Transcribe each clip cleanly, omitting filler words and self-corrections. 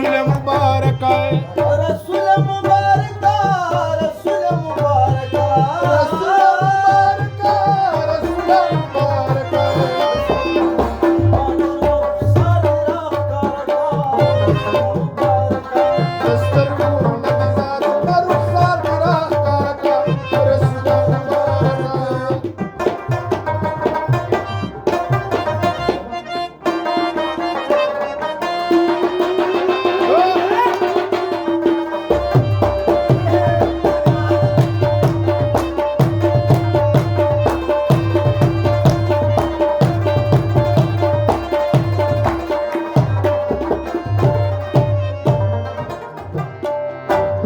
रसूल मुबारक रसूल मुबारक रसूल मुबारक रसूल मुबारक दस्तरगुण निजार रुखसार राहकारक रसूल मुबारक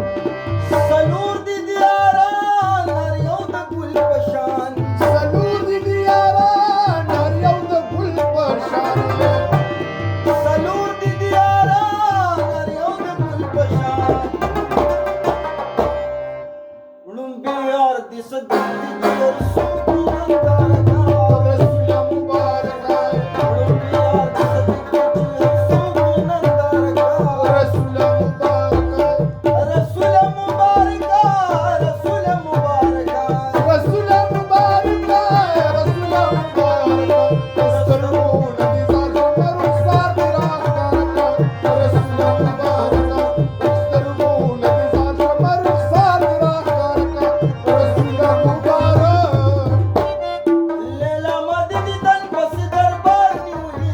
सलूर दी दियारा नारियों दा गुल पशान सलूर दी दियारा नारियों दा गुल पशान सलूर दी दियारा नारियों दा गुल पशान उड़ुंबी यार दी सदी दी रसूल मुबारक रसूल मुबारक उड़ुंबी यार दी सदी दी रसूल मुबारक रसूल मुबारक रसूल मुबारक रसूल मुबारक रसूल मुबारक रसूल मुबारक दस्तरगुण निजार रुखसार राहकारक रसूल मुबारक दस्तरगुण निजार रुखसार राहकारक रसूल मुबारक लेला मददी दन बस दरबार निवली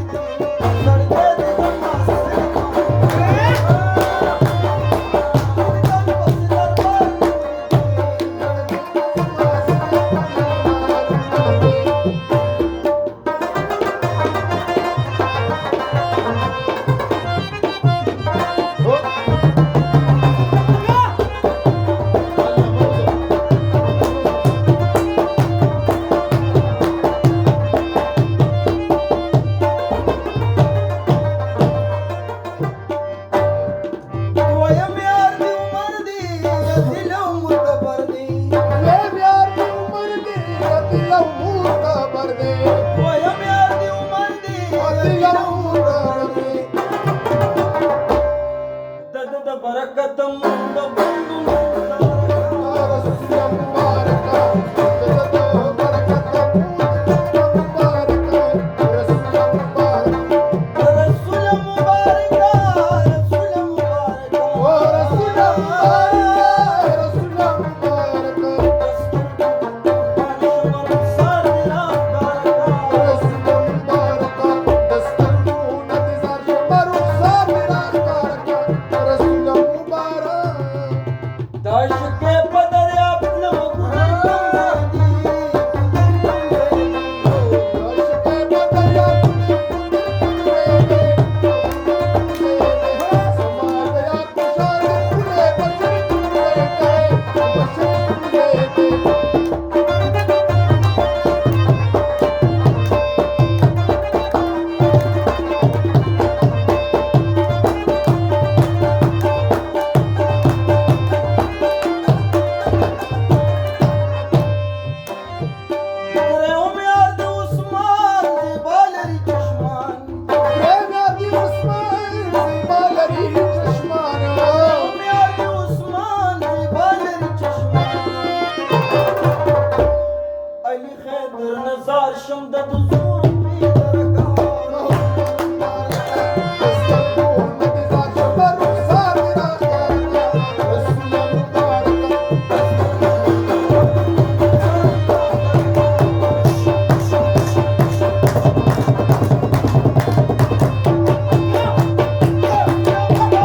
सड़के दे नमाज वयम यार दी उमर दी दिलो मुतबर दी ये प्यार की उम्र दी दिल मुतबर दे वयम यार दी उमर दी दिल मुतबर दे दद द बरकत मुंद बंदु रसूल मुबारक दस्तरगुण बरकत मुबारक रसूल मुबारक रसूल मुबारक रसूल मुबारक ओ रसूल मुबारक रसूल मुबारक रसूल मुबारक दस्तरगुण निजार रुखसार राहकारक रसूल मुबारक दाश के पदर अपने अली खैबर नजार शमदद